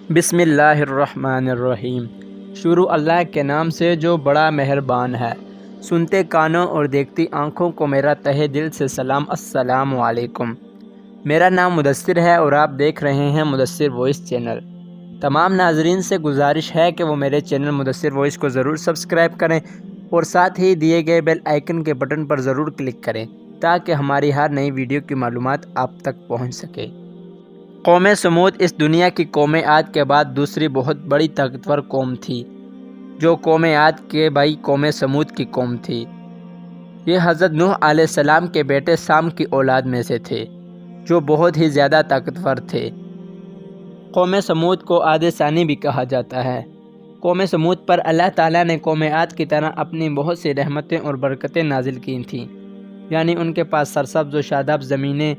بسم اللہ الرحمن الرحیم۔ شروع اللہ کے نام سے جو بڑا مہربان ہے۔ سنتے کانوں اور دیکھتی آنکھوں کو میرا تہہ دل سے سلام، السلام علیکم۔ میرا نام مدثر ہے اور آپ دیکھ رہے ہیں مدثر وائس چینل۔ تمام ناظرین سے گزارش ہے کہ وہ میرے چینل مدثر وائس کو ضرور سبسکرائب کریں اور ساتھ ہی دیے گئے بیل آئیکن کے بٹن پر ضرور کلک کریں تاکہ ہماری ہر نئی ویڈیو کی معلومات آپ تک پہنچ سکے۔ قوم سمود اس دنیا کی قوم عاد کے بعد دوسری بہت بڑی طاقتور قوم تھی، جو قوم عاد کے بھائی قوم سمود کی قوم تھی۔ یہ حضرت نوح علیہ السلام کے بیٹے سام کی اولاد میں سے تھے، جو بہت ہی زیادہ طاقتور تھے۔ قوم سمود کو عاد ثانی بھی کہا جاتا ہے۔ قوم سمود پر اللہ تعالیٰ نے قوم عاد کی طرح اپنی بہت سی رحمتیں اور برکتیں نازل کی تھیں، یعنی ان کے پاس سرسبز و شاداب زمینیں،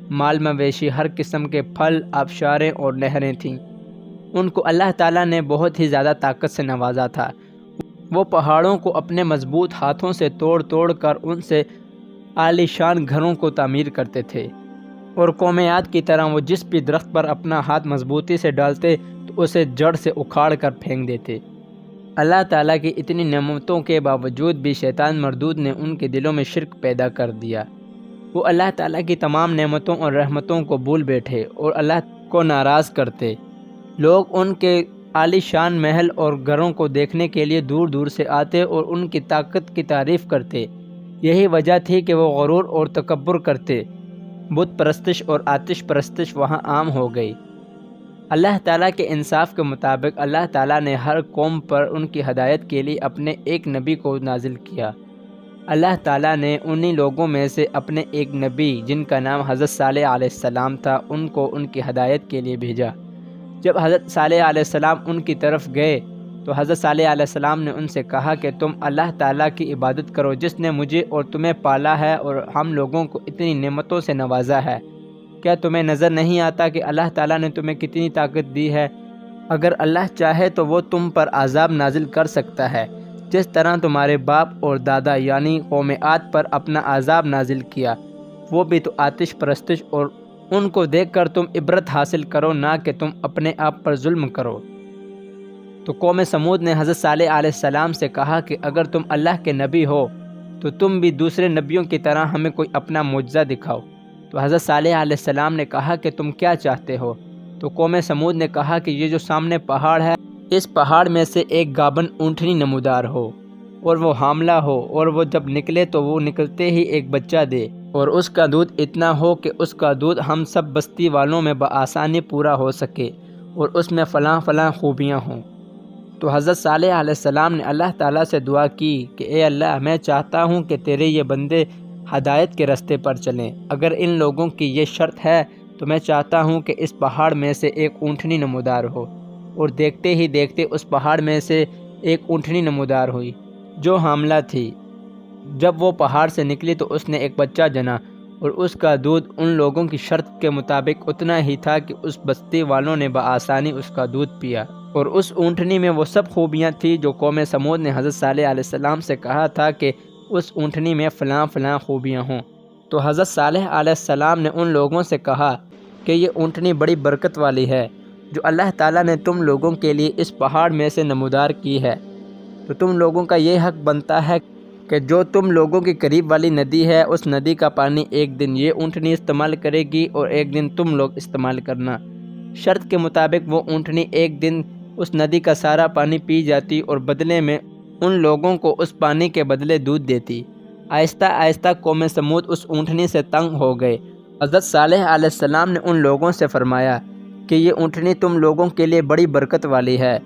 مال مویشی، ہر قسم کے پھل، آبشاریں اور نہریں تھیں۔ ان کو اللہ تعالیٰ نے بہت ہی زیادہ طاقت سے نوازا تھا۔ وہ پہاڑوں کو اپنے مضبوط ہاتھوں سے توڑ توڑ کر ان سے عالی شان گھروں کو تعمیر کرتے تھے، اور قوم عاد کی طرح وہ جس بھی درخت پر اپنا ہاتھ مضبوطی سے ڈالتے تو اسے جڑ سے اکھاڑ کر پھینک دیتے۔ اللہ تعالیٰ کی اتنی نعمتوں کے باوجود بھی شیطان مردود نے ان کے دلوں میں شرک پیدا کر دیا۔ وہ اللہ تعالیٰ کی تمام نعمتوں اور رحمتوں کو بھول بیٹھے اور اللہ کو ناراض کرتے۔ لوگ ان کے عالی شان محل اور گھروں کو دیکھنے کے لیے دور دور سے آتے اور ان کی طاقت کی تعریف کرتے۔ یہی وجہ تھی کہ وہ غرور اور تکبر کرتے۔ بت پرستش اور آتش پرستش وہاں عام ہو گئی۔ اللہ تعالیٰ کے انصاف کے مطابق اللہ تعالیٰ نے ہر قوم پر ان کی ہدایت کے لیے اپنے ایک نبی کو نازل کیا۔ اللہ تعالیٰ نے انہی لوگوں میں سے اپنے ایک نبی جن کا نام حضرت صالح علیہ السلام تھا، ان کو ان کی ہدایت کے لیے بھیجا۔ جب حضرت صالح علیہ السلام ان کی طرف گئے تو حضرت صالح علیہ السلام نے ان سے کہا کہ تم اللہ تعالیٰ کی عبادت کرو جس نے مجھے اور تمہیں پالا ہے اور ہم لوگوں کو اتنی نعمتوں سے نوازا ہے۔ کیا تمہیں نظر نہیں آتا کہ اللہ تعالیٰ نے تمہیں کتنی طاقت دی ہے؟ اگر اللہ چاہے تو وہ تم پر عذاب نازل کر سکتا ہے، جس طرح تمہارے باپ اور دادا یعنی قوم عاد پر اپنا عذاب نازل کیا، وہ بھی تو آتش پرستش، اور ان کو دیکھ کر تم عبرت حاصل کرو، نہ کہ تم اپنے آپ پر ظلم کرو۔ تو قوم سمود نے حضرت صالح علیہ السلام سے کہا کہ اگر تم اللہ کے نبی ہو تو تم بھی دوسرے نبیوں کی طرح ہمیں کوئی اپنا معجزہ دکھاؤ۔ تو حضرت صالح علیہ السلام نے کہا کہ تم کیا چاہتے ہو؟ تو قوم سمود نے کہا کہ یہ جو سامنے پہاڑ ہے، اس پہاڑ میں سے ایک گابن اونٹنی نمودار ہو اور وہ حاملہ ہو، اور وہ جب نکلے تو وہ نکلتے ہی ایک بچہ دے، اور اس کا دودھ اتنا ہو کہ اس کا دودھ ہم سب بستی والوں میں بآسانی پورا ہو سکے، اور اس میں فلاں فلاں خوبیاں ہوں۔ تو حضرت صالح علیہ السلام نے اللہ تعالیٰ سے دعا کی کہ اے اللہ، میں چاہتا ہوں کہ تیرے یہ بندے ہدایت کے راستے پر چلیں۔ اگر ان لوگوں کی یہ شرط ہے تو میں چاہتا ہوں کہ اس پہاڑ میں سے ایک اونٹنی نمودار ہو۔ اور دیکھتے ہی دیکھتے اس پہاڑ میں سے ایک اونٹنی نمودار ہوئی جو حاملہ تھی۔ جب وہ پہاڑ سے نکلی تو اس نے ایک بچہ جنا، اور اس کا دودھ ان لوگوں کی شرط کے مطابق اتنا ہی تھا کہ اس بستی والوں نے بآسانی اس کا دودھ پیا، اور اس اونٹنی میں وہ سب خوبیاں تھیں جو قوم سمود نے حضرت صالح علیہ السلام سے کہا تھا کہ اس اونٹنی میں فلاں فلاں خوبیاں ہوں۔ تو حضرت صالح علیہ السلام نے ان لوگوں سے کہا کہ یہ اونٹنی بڑی برکت والی ہے جو اللہ تعالیٰ نے تم لوگوں کے لیے اس پہاڑ میں سے نمودار کی ہے، تو تم لوگوں کا یہ حق بنتا ہے کہ جو تم لوگوں کے قریب والی ندی ہے، اس ندی کا پانی ایک دن یہ اونٹنی استعمال کرے گی اور ایک دن تم لوگ استعمال کرنا۔ شرط کے مطابق وہ اونٹنی ایک دن اس ندی کا سارا پانی پی جاتی اور بدلے میں ان لوگوں کو اس پانی کے بدلے دودھ دیتی۔ آہستہ آہستہ قوم سمود اس اونٹنی سے تنگ ہو گئے۔ حضرت صالح علیہ السلام نے ان لوگوں سے فرمایا کہ یہ اونٹنی تم لوگوں کے لیے بڑی برکت والی ہے،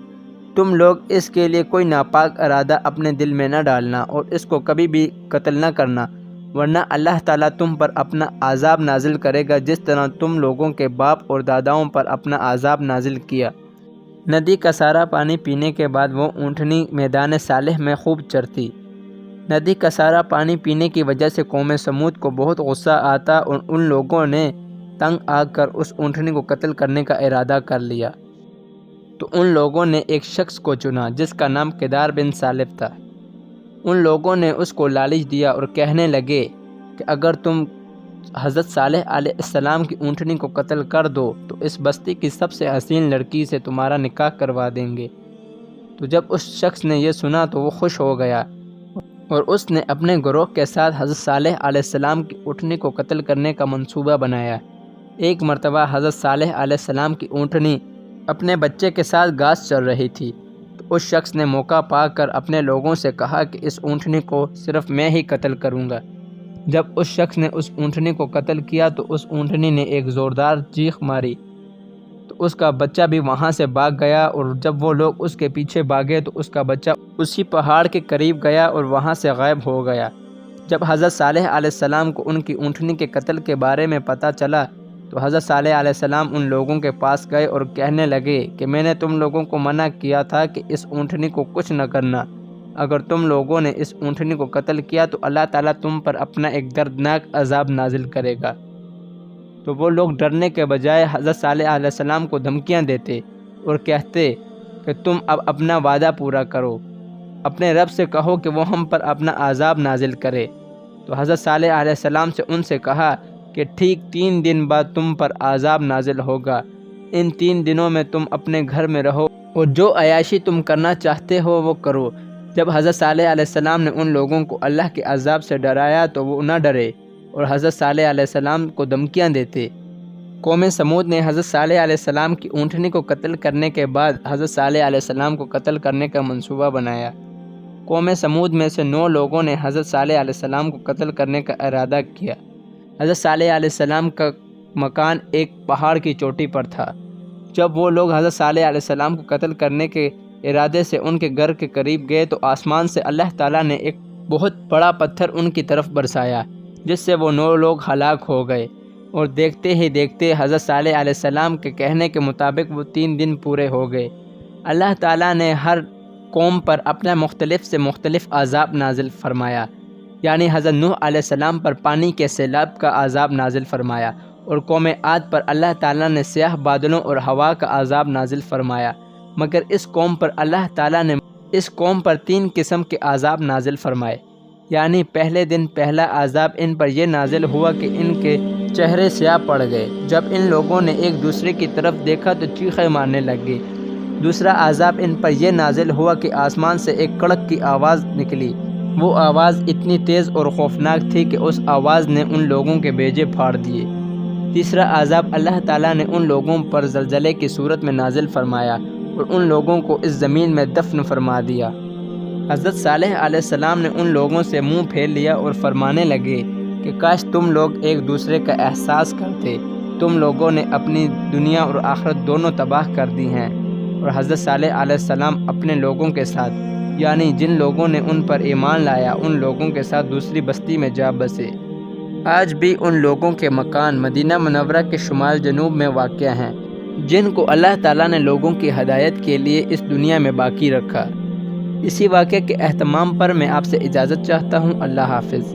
تم لوگ اس کے لیے کوئی ناپاک ارادہ اپنے دل میں نہ ڈالنا اور اس کو کبھی بھی قتل نہ کرنا، ورنہ اللہ تعالیٰ تم پر اپنا عذاب نازل کرے گا جس طرح تم لوگوں کے باپ اور داداؤں پر اپنا عذاب نازل کیا۔ ندی کا سارا پانی پینے کے بعد وہ اونٹنی میدان صالح میں خوب چرتی۔ ندی کا سارا پانی پینے کی وجہ سے قوم سمود کو بہت غصہ آتا اور ان لوگوں نے تنگ آ کر اس اونٹنی کو قتل کرنے کا ارادہ کر لیا۔ تو ان لوگوں نے ایک شخص کو چنا جس کا نام کدار بن سالف تھا۔ ان لوگوں نے اس کو لالچ دیا اور کہنے لگے کہ اگر تم حضرت صالح علیہ السلام کی اونٹنی کو قتل کر دو تو اس بستی کی سب سے حسین لڑکی سے تمہارا نکاح کروا دیں گے۔ تو جب اس شخص نے یہ سنا تو وہ خوش ہو گیا اور اس نے اپنے گروہ کے ساتھ حضرت صالح علیہ السلام کی اونٹنی کو قتل کرنے کا منصوبہ بنایا۔ ایک مرتبہ حضرت صالح علیہ السلام کی اونٹنی اپنے بچے کے ساتھ گھاس چر رہی تھی تو اس شخص نے موقع پا کر اپنے لوگوں سے کہا کہ اس اونٹنی کو صرف میں ہی قتل کروں گا۔ جب اس شخص نے اس اونٹنی کو قتل کیا تو اس اونٹنی نے ایک زوردار چیخ ماری تو اس کا بچہ بھی وہاں سے بھاگ گیا، اور جب وہ لوگ اس کے پیچھے بھاگے تو اس کا بچہ اسی پہاڑ کے قریب گیا اور وہاں سے غائب ہو گیا۔ جب حضرت صالح علیہ السلام کو ان کی اونٹنی کے قتل کے بارے میں پتہ چلا تو حضرت صالح علیہ السلام ان لوگوں کے پاس گئے اور کہنے لگے کہ میں نے تم لوگوں کو منع کیا تھا کہ اس اونٹنی کو کچھ نہ کرنا۔ اگر تم لوگوں نے اس اونٹنی کو قتل کیا تو اللہ تعالیٰ تم پر اپنا ایک دردناک عذاب نازل کرے گا۔ تو وہ لوگ ڈرنے کے بجائے حضرت صالح علیہ السلام کو دھمکیاں دیتے اور کہتے کہ تم اب اپنا وعدہ پورا کرو، اپنے رب سے کہو کہ وہ ہم پر اپنا عذاب نازل کرے۔ تو حضرت صالح علیہ السلام سے ان سے کہا کہ ٹھیک 3 دن بعد تم پر عذاب نازل ہوگا، ان 3 دنوں میں تم اپنے گھر میں رہو اور جو عیاشی تم کرنا چاہتے ہو وہ کرو۔ جب حضرت صالح علیہ السلام نے ان لوگوں کو اللہ کے عذاب سے ڈرایا تو وہ نہ ڈرے اور حضرت صالح علیہ السلام کو دھمکیاں دیتے۔ قوم سمود نے حضرت صالح علیہ السلام کی اونٹنی کو قتل کرنے کے بعد حضرت صالح علیہ السلام کو قتل کرنے کا منصوبہ بنایا۔ قوم سمود میں سے 9 لوگوں نے حضرت صالح علیہ السلام کو قتل کرنے کا ارادہ کیا۔ حضرت صالح علیہ السلام کا مکان ایک پہاڑ کی چوٹی پر تھا۔ جب وہ لوگ حضرت صالح علیہ السلام کو قتل کرنے کے ارادے سے ان کے گھر کے قریب گئے تو آسمان سے اللہ تعالیٰ نے ایک بہت بڑا پتھر ان کی طرف برسایا، جس سے وہ 9 لوگ ہلاک ہو گئے، اور دیکھتے ہی دیکھتے حضرت صالح علیہ السلام کے کہنے کے مطابق وہ 3 دن پورے ہو گئے۔ اللہ تعالیٰ نے ہر قوم پر اپنا مختلف سے مختلف عذاب نازل فرمایا، یعنی حضرت نوح علیہ السلام پر پانی کے سیلاب کا عذاب نازل فرمایا، اور قوم عاد پر اللہ تعالیٰ نے سیاہ بادلوں اور ہوا کا عذاب نازل فرمایا، مگر اس قوم پر اللہ تعالیٰ نے 3 قسم کے عذاب نازل فرمائے۔ یعنی پہلے دن پہلا عذاب ان پر یہ نازل ہوا کہ ان کے چہرے سیاہ پڑ گئے، جب ان لوگوں نے ایک دوسرے کی طرف دیکھا تو چیخیں مارنے لگے۔ دوسرا عذاب ان پر یہ نازل ہوا کہ آسمان سے ایک کڑک کی آواز نکلی، وہ آواز اتنی تیز اور خوفناک تھی کہ اس آواز نے ان لوگوں کے بیجے پھاڑ دیے۔ تیسرا عذاب اللہ تعالیٰ نے ان لوگوں پر زلزلے کی صورت میں نازل فرمایا اور ان لوگوں کو اس زمین میں دفن فرما دیا۔ حضرت صالح علیہ السلام نے ان لوگوں سے منہ پھیر لیا اور فرمانے لگے کہ کاش تم لوگ ایک دوسرے کا احساس کرتے، تم لوگوں نے اپنی دنیا اور آخرت دونوں تباہ کر دی ہیں۔ اور حضرت صالح علیہ السلام اپنے لوگوں کے ساتھ، یعنی جن لوگوں نے ان پر ایمان لایا، ان لوگوں کے ساتھ دوسری بستی میں جا بسے۔ آج بھی ان لوگوں کے مکان مدینہ منورہ کے شمال جنوب میں واقع ہیں، جن کو اللہ تعالیٰ نے لوگوں کی ہدایت کے لیے اس دنیا میں باقی رکھا۔ اسی واقعے کے اہتمام پر میں آپ سے اجازت چاہتا ہوں۔ اللہ حافظ۔